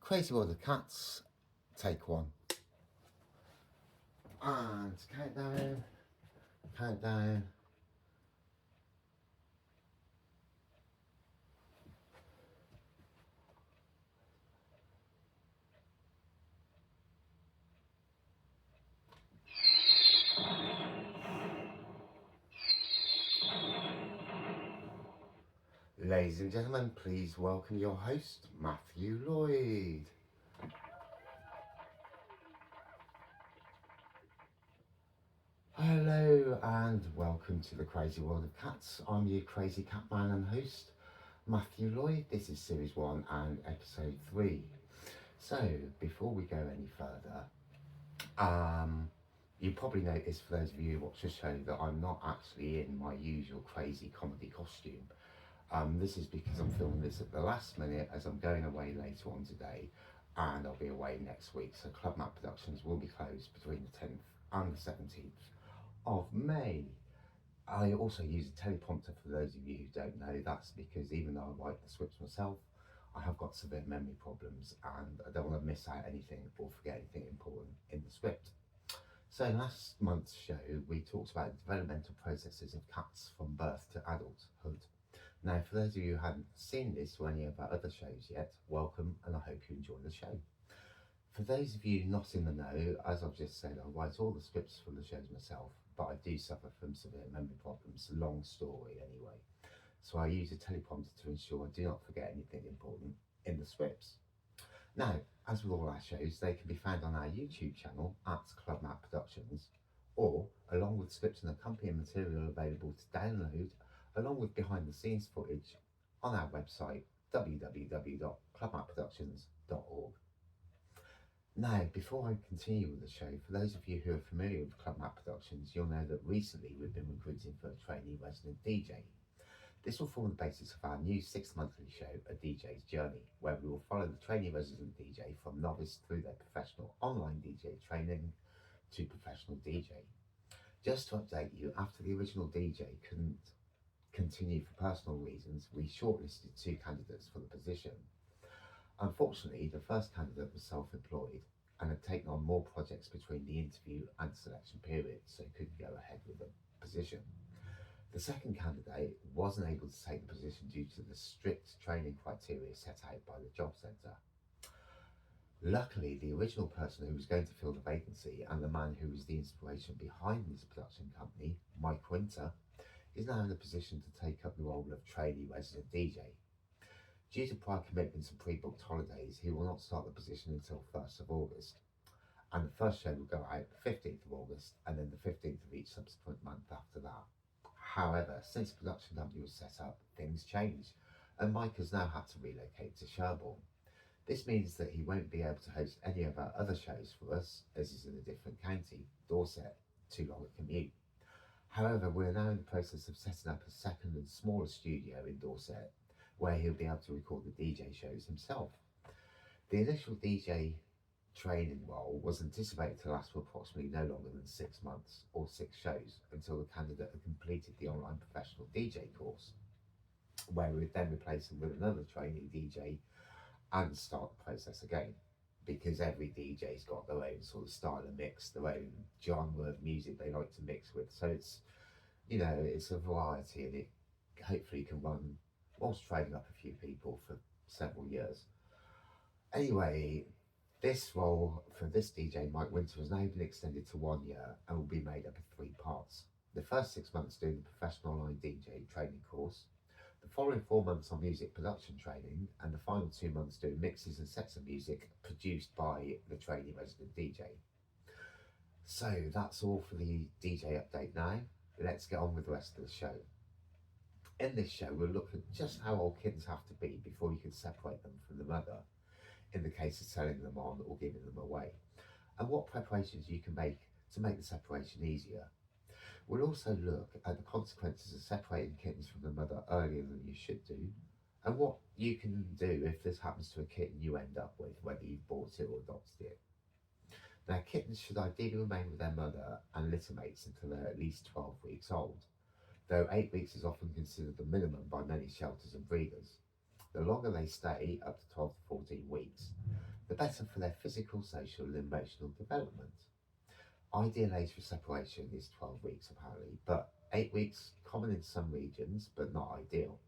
Crazy World of Cats, take one. And countdown, countdown. Ladies and gentlemen, please welcome your host, Matthew Lloyd. Hello and welcome to the Crazy World of Cats. I'm your crazy cat man and host, Matthew Lloyd. This is series 1 and episode 3. So, before we go any further, you probably noticed, for those of you who watch the show, that I'm not actually in my usual crazy comedy costume. This is because I'm filming this at the last minute, as I'm going away later on today, and I'll be away next week. So Club Map Productions will be closed between the 10th and the 17th of May. I also use a teleprompter, for those of you who don't know. That's because even though I write the scripts myself, I have got severe memory problems and I don't want to miss out anything or forget anything important in the script. So in last month's show, we talked about the developmental processes of cats from birth to adulthood. Now, for those of you who haven't seen this or any of our other shows yet, welcome, and I hope you enjoy the show. For those of you not in the know, as I've just said, I write all the scripts for the shows myself, but I do suffer from severe memory problems, long story anyway. So I use a teleprompter to ensure I do not forget anything important in the scripts. Now, as with all our shows, they can be found on our YouTube channel at Club Map Productions, or along with scripts and accompanying material available to download, along with behind the scenes footage on our website www.clubmapproductions.org. Now, before I continue with the show, for those of you who are familiar with Club Map Productions, you'll know that recently we've been recruiting for a trainee resident DJ. This will form the basis of our new 6-monthly show, A DJ's Journey, where we will follow the trainee resident DJ from novice through their professional online DJ training to professional DJ. Just to update you, after the original DJ couldn't continue for personal reasons, we shortlisted 2 candidates for the position. Unfortunately, the first candidate was self-employed and had taken on more projects between the interview and selection period, so couldn't go ahead with the position. The second candidate wasn't able to take the position due to the strict training criteria set out by the job centre. Luckily, the original person who was going to fill the vacancy and the man who was the inspiration behind this production company, Mike Winter, is now in a position to take up the role of trainee resident DJ. Due to prior commitments and pre-booked holidays, he will not start the position until 1st of August. And the first show will go out the 15th of August and then the 15th of each subsequent month after that. However, since the production company was set up, things changed, and Mike has now had to relocate to Sherborne. This means that he won't be able to host any of our other shows for us, as he's in a different county, Dorset, too long a commute. However, we're now in the process of setting up a second and smaller studio in Dorset, where he'll be able to record the DJ shows himself. The initial DJ training role was anticipated to last for approximately no longer than 6 months or 6 shows until the candidate had completed the online professional DJ course, where we would then replace him with another trainee DJ and start the process again, because every DJ's got their own sort of style of mix, their own genre of music they like to mix with. So it's, it's a variety, and it hopefully can run whilst training up a few people for several years. Anyway, this role for this DJ, Mike Winter, has now been extended to 1 year and will be made up of 3 parts. The first 6 months doing the professional online DJ training course, the following 4 months on music production training, and the final 2 months doing mixes and sets of music produced by the trainee resident DJ. So that's all for the DJ update now. Let's get on with the rest of the show. In this show, we'll look at just how old kittens have to be before you can separate them from the mother, in the case of selling them on or giving them away, and what preparations you can make to make the separation easier. We'll also look at the consequences of separating kittens from the mother earlier than you should do, and what you can do if this happens to a kitten you end up with, whether you've bought it or adopted it. Now, kittens should ideally remain with their mother and litter mates until they're at least 12 weeks old, though 8 weeks is often considered the minimum by many shelters and breeders. The longer they stay, up to 12 to 14 weeks, the better for their physical, social, and emotional development. Ideal age for separation is 12 weeks apparently, but 8 weeks common in some regions, but not ideal.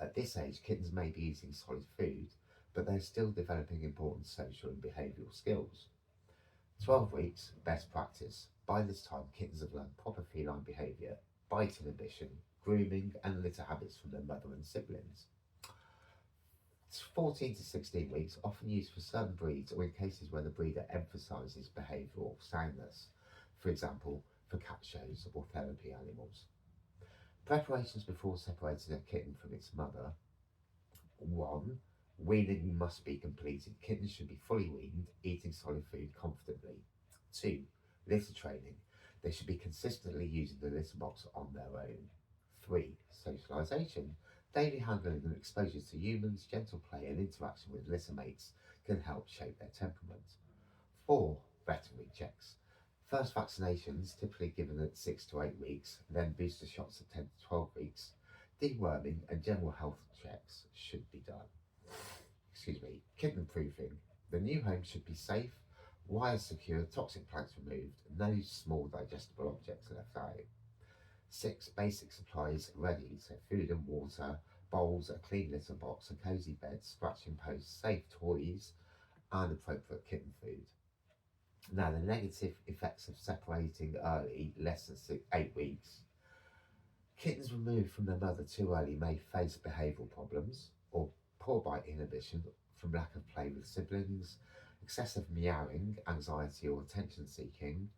At this age, kittens may be eating solid food, but they're still developing important social and behavioural skills. 12 weeks, best practice. By this time, kittens have learned proper feline behaviour, bite inhibition, grooming, and litter habits from their mother and siblings. 14 to 16 weeks, often used for certain breeds or in cases where the breeder emphasises behavioural soundness, for example, for cat shows or therapy animals. Preparations before separating a kitten from its mother. 1. Weaning must be completed. Kittens should be fully weaned, eating solid food confidently. 2. Litter training. They should be consistently using the litter box on their own. 3. Socialisation. Daily handling and exposure to humans, gentle play, and interaction with litter mates can help shape their temperament. 4. Veterinary checks. First vaccinations, typically given at 6 to 8 weeks, then booster shots at 10 to 12 weeks. Deworming and general health checks should be done. Kitten proofing. The new home should be safe, wires secure, toxic plants removed, no small digestible objects left out. 6. Basic supplies ready, so food and water, bowls, a clean litter box, a cosy bed, scratching posts, safe toys, and appropriate kitten food. Now, the negative effects of separating early, less than 8 weeks. Kittens removed from their mother too early may face behavioural problems or poor bite inhibition from lack of play with siblings, excessive meowing, anxiety or attention seeking,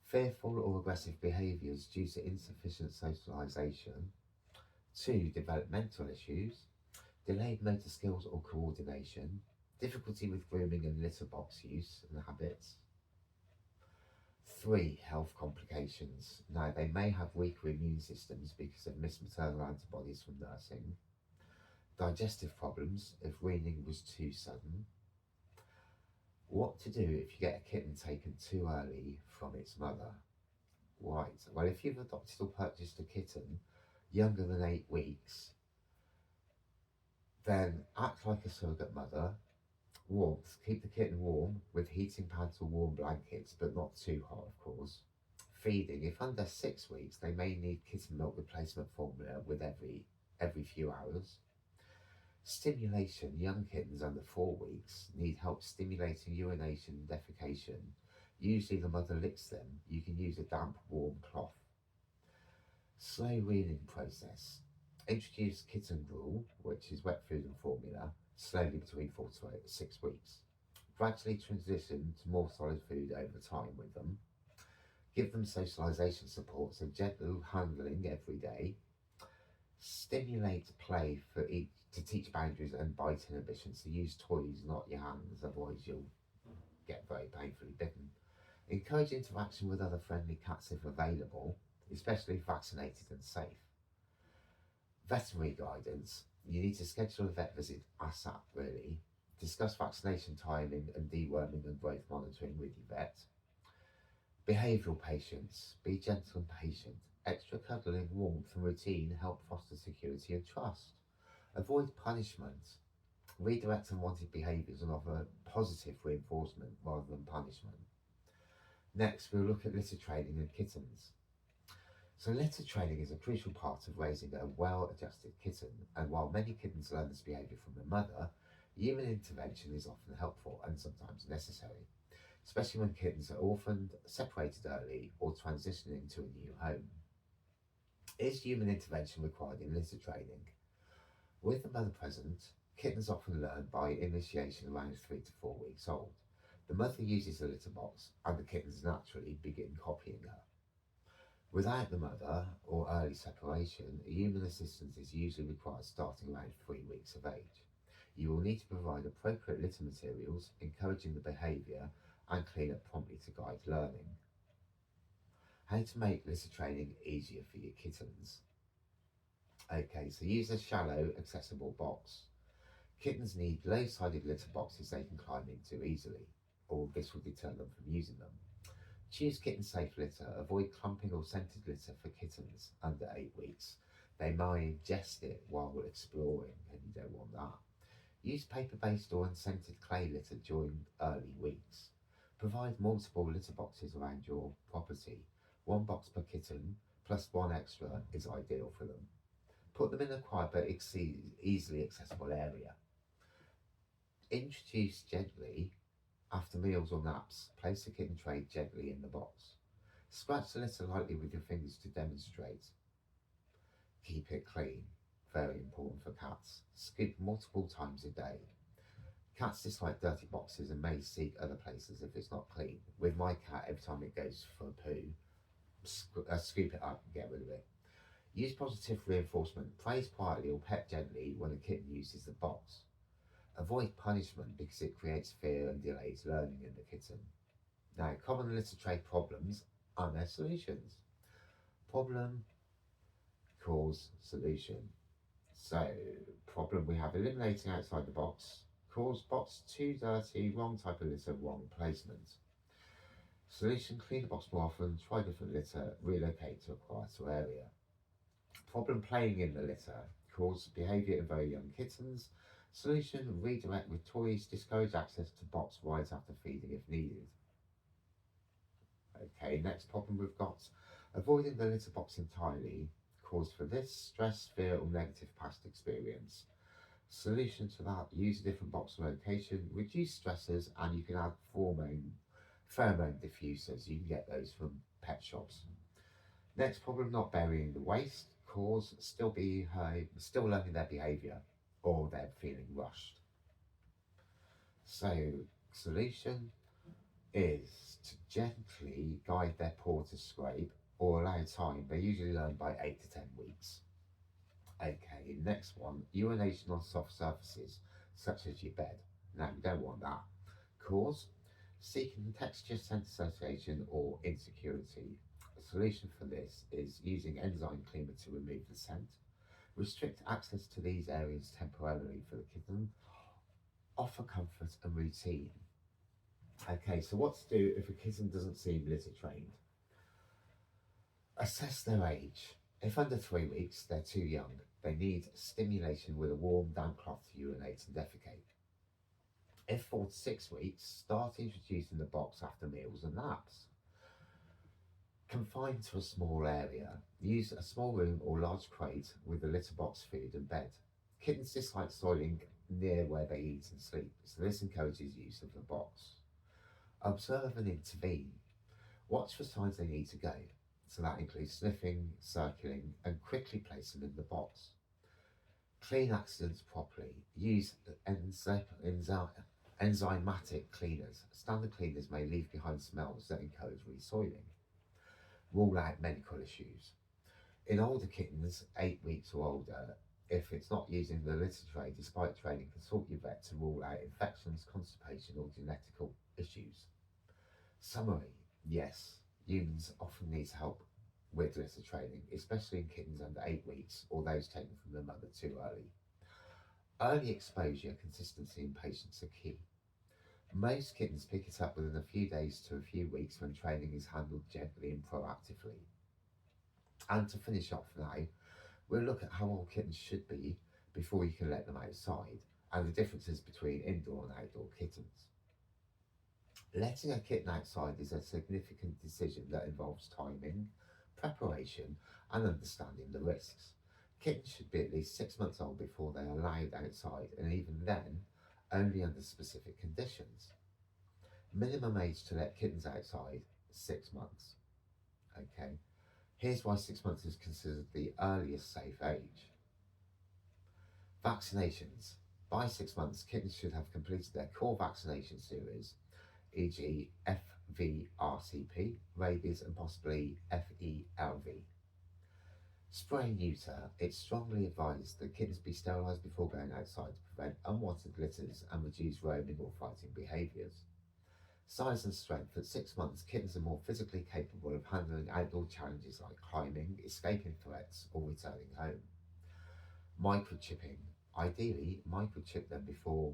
fearful or aggressive behaviours due to insufficient socialisation. 2. Developmental issues, delayed motor skills or coordination, difficulty with grooming and litter box use and habits. 3. Health complications. Now, they may have weaker immune systems because of missed maternal antibodies from nursing. Digestive problems if weaning was too sudden. What to do if you get a kitten taken too early from its mother? Right, well, if you've adopted or purchased a kitten younger than 8 weeks, then act like a surrogate mother. Warmth. Keep the kitten warm with heating pads or warm blankets, but not too hot, of course. Feeding. If under 6 weeks, they may need kitten milk replacement formula with every few hours. Stimulation. Young kittens under 4 weeks need help stimulating urination and defecation. Usually the mother licks them. You can use a damp, warm cloth. Slow weaning process. Introduce kitten gruel, which is wet food and formula, slowly between 4 to 6 weeks. Gradually transition to more solid food over time with them. Give them socialisation support, so gentle handling every day. Stimulate play to teach boundaries and bite inhibition, so use toys, not your hands, otherwise you'll get very painfully bitten. Encourage interaction with other friendly cats if available, especially if vaccinated and safe. Veterinary guidance. You need to schedule a vet visit ASAP really. Discuss vaccination timing and deworming and growth monitoring with your vet. Behavioural patience. Be gentle and patient. Extra cuddling, warmth and routine help foster security and trust. Avoid punishment. Redirect unwanted behaviours and offer positive reinforcement rather than punishment. Next, we'll look at litter training and kittens. So litter training is a crucial part of raising a well-adjusted kitten, and while many kittens learn this behaviour from their mother, human intervention is often helpful and sometimes necessary, especially when kittens are orphaned, separated early, or transitioning to a new home. Is human intervention required in litter training? With the mother present, kittens often learn by initiation around 3 to 4 weeks old. The mother uses the litter box, and the kittens naturally begin copying her. Without the mother or early separation, human assistance is usually required starting around 3 weeks of age. You will need to provide appropriate litter materials, encouraging the behaviour, and clean up promptly to guide learning. How to make litter training easier for your kittens. Okay, so use a shallow, accessible box. Kittens need low-sided litter boxes they can climb into easily, or this will deter them from using them. Choose kitten-safe litter. Avoid clumping or scented litter for kittens under 8 weeks. They might ingest it while exploring, and you don't want that. Use paper-based or unscented clay litter during early weeks. Provide multiple litter boxes around your property. One box per kitten plus one extra is ideal for them. Put them in a quiet but easily accessible area. Introduce gently after meals or naps. Place the kitten tray gently in the box. Scratch the litter lightly with your fingers to demonstrate. Keep it clean. Very important for cats. Scoop multiple times a day. Cats dislike dirty boxes and may seek other places if it's not clean. With my cat, every time it goes for a poo, scoop it up and get rid of it. Use positive reinforcement. Praise quietly or pet gently when a kitten uses the box. Avoid punishment because it creates fear and delays learning in the kitten. Now, common litter tray problems and their solutions. Problem, cause, solution. So, problem we have eliminating outside the box. Cause, box too dirty, wrong type of litter, wrong placement. Solution, clean the box more often, try different litter, relocate to a quieter area. Problem, playing in the litter. Cause, behaviour in very young kittens. Solution, redirect with toys, discourage access to box right after feeding if needed. Okay, next problem we've got, avoiding the litter box entirely. Cause for this, stress, fear or negative past experience. Solution to that, use a different box location, reduce stressors, and you can add pheromone diffusers. You can get those from pet shops. Next problem, not burying the waste. Cause, still learning their behaviour or they're feeling rushed. So, solution is to gently guide their paw to scrape or allow time. They usually learn by 8 to 10 weeks. Okay, next one, urination on soft surfaces, such as your bed. Now, we don't want that. Cause, seeking texture sensitization or insecurity. A solution for this is using enzyme cleaner to remove the scent. Restrict access to these areas temporarily for the kitten. Offer comfort and routine. Okay, so what to do if a kitten doesn't seem litter trained? Assess their age. If under 3 weeks, they're too young. They need stimulation with a warm, damp cloth to urinate and defecate. If 4 to 6 weeks, start introducing the box after meals and naps. Confined to a small area, use a small room or large crate with a litter box, food and bed. Kittens dislike soiling near where they eat and sleep, so this encourages use of the box. Observe and intervene. Watch for signs they need to go, so that includes sniffing, circling, and quickly place them in the box. Clean accidents properly. Use enzymatic cleaners. Standard cleaners may leave behind smells that encourage resoiling. Rule out medical issues. In older kittens, 8 weeks or older, if it's not using the litter tray despite training, consult your vet to rule out infections, constipation, or genetical issues. Summary, yes, humans often need help with litter training, especially in kittens under 8 weeks or those taken from their mother too early. Early exposure, consistency, and patience are key. Most kittens pick it up within a few days to a few weeks when training is handled gently and proactively. And to finish off now, we'll look at how old kittens should be before you can let them outside and the differences between indoor and outdoor kittens. Letting a kitten outside is a significant decision that involves timing, preparation, and understanding the risks. Kittens should be at least 6 months old before they are allowed outside, and even then, only under specific conditions. Minimum age to let kittens outside, 6 months. Okay, here's why 6 months is considered the earliest safe age. Vaccinations. By 6 months, kittens should have completed their core vaccination series, e.g. FVRCP, rabies, and possibly FELV. Spray and neuter. It's strongly advised that kittens be sterilised before going outside to prevent unwanted litters and reduce roaming or fighting behaviours. Size and strength. At 6 months, kittens are more physically capable of handling outdoor challenges like climbing, escaping threats, or returning home. Microchipping. Ideally, microchip them before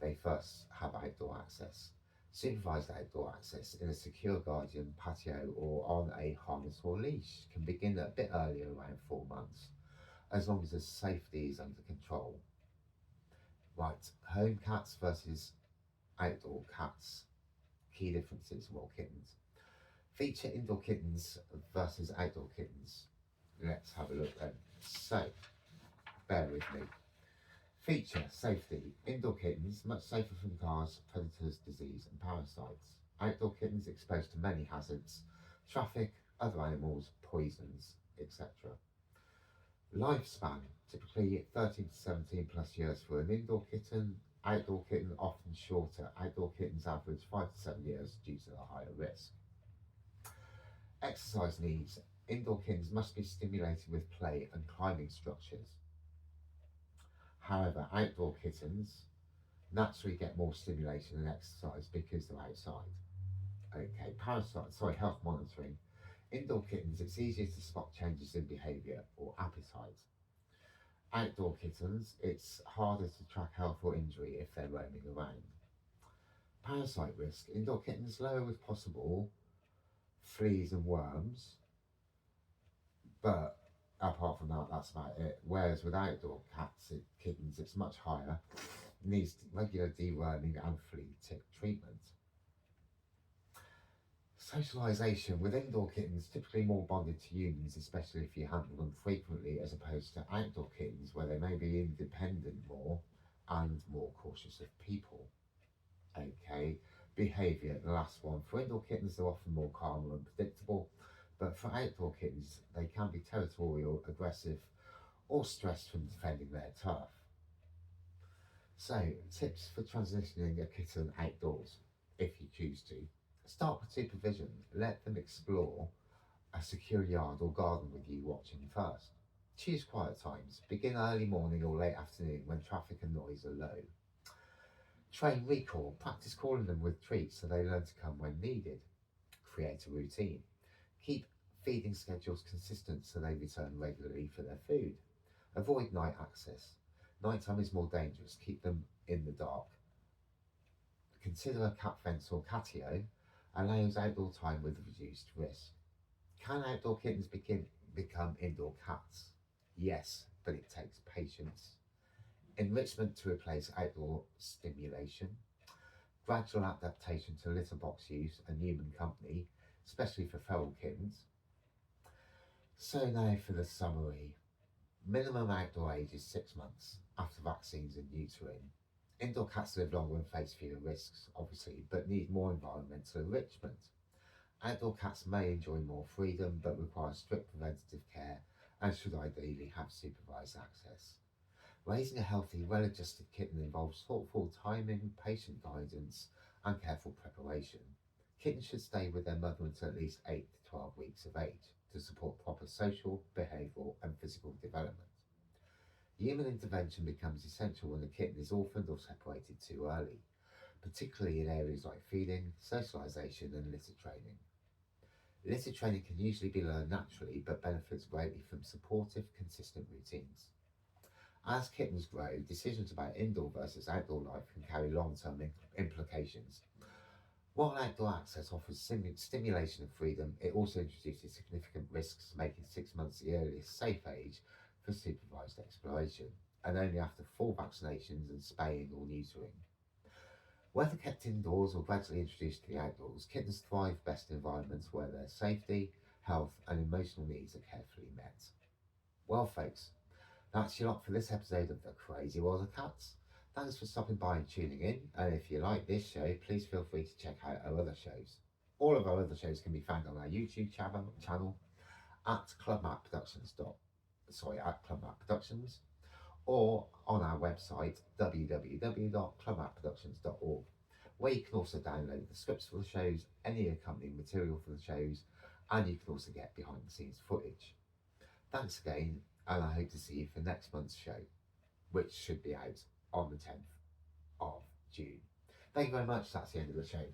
they first have outdoor access. Supervised outdoor access in a secure guardian, patio, or on a harness or leash can begin a bit earlier, around 4 months, as long as the safety is under control. Right, home cats versus outdoor cats. Key differences, well, kittens. Feature indoor kittens versus outdoor kittens. Let's have a look then. So, bear with me. Feature safety. Indoor kittens much safer from cars, predators, disease, and parasites. Outdoor kittens exposed to many hazards, traffic, other animals, poisons, etc. Lifespan typically 13 to 17 plus years for an indoor kitten. Outdoor kitten often shorter. Outdoor kittens average 5 to 7 years due to the higher risk. Exercise needs. Indoor kittens must be stimulated with play and climbing structures. However, outdoor kittens naturally get more stimulation and exercise because they're outside. Okay, health monitoring. Indoor kittens, it's easier to spot changes in behaviour or appetite. Outdoor kittens, it's harder to track health or injury if they're roaming around. Parasite risk. Indoor kittens lower as possible fleas and worms, but apart from that, that's about it. Whereas with outdoor kittens, it's much higher. Needs regular deworming and flea tick treatment. Socialisation with indoor kittens typically more bonded to humans, especially if you handle them frequently, as opposed to outdoor kittens where they may be independent more and more cautious of people. Okay, behaviour, the last one. For indoor kittens, they're often more calm and predictable, but for outdoor kittens, they can be territorial, aggressive, or stressed from defending their turf. So, tips for transitioning a kitten outdoors, if you choose to. Start with supervision. Let them explore a secure yard or garden with you watching first. Choose quiet times. Begin early morning or late afternoon when traffic and noise are low. Train recall. Practice calling them with treats so they learn to come when needed. Create a routine. Keep feeding schedules consistent so they return regularly for their food. Avoid night access. Nighttime is more dangerous. Keep them in the dark. Consider a cat fence or catio. Allows outdoor time with reduced risk. Can outdoor kittens become indoor cats? Yes, but it takes patience. Enrichment to replace outdoor stimulation. Gradual adaptation to litter box use and human company, especially for feral kittens. So now for the summary. Minimum outdoor age is 6 months after vaccines and neutering. Indoor cats live longer and face fewer risks, obviously, but need more environmental enrichment. Outdoor cats may enjoy more freedom, but require strict preventative care and should ideally have supervised access. Raising a healthy, well-adjusted kitten involves thoughtful timing, patient guidance, and careful preparation. Kittens should stay with their mother until at least 8 to 12 weeks of age to support proper social, behavioural, and physical development. Human intervention becomes essential when the kitten is orphaned or separated too early, particularly in areas like feeding, socialisation, and litter training. Litter training can usually be learned naturally, but benefits greatly from supportive, consistent routines. As kittens grow, decisions about indoor versus outdoor life can carry long-term implications. While outdoor access offers stimulation and freedom, it also introduces significant risks, making 6 months the earliest safe age for supervised exploration, and only after full vaccinations and spaying or neutering. Whether kept indoors or gradually introduced to the outdoors, kittens thrive best in environments where their safety, health, and emotional needs are carefully met. Well, folks, that's your lot for this episode of The Crazy World of Cats. Thanks for stopping by and tuning in, and if you like this show, please feel free to check out our other shows. All of our other shows can be found on our YouTube channel at clubmapproductions, or on our website www.clubmapproductions.org, where you can also download the scripts for the shows, any accompanying material for the shows, and you can also get behind the scenes footage. Thanks again, and I hope to see you for next month's show, which should be out on the 10th of June. Thank you very much. That's the end of the show.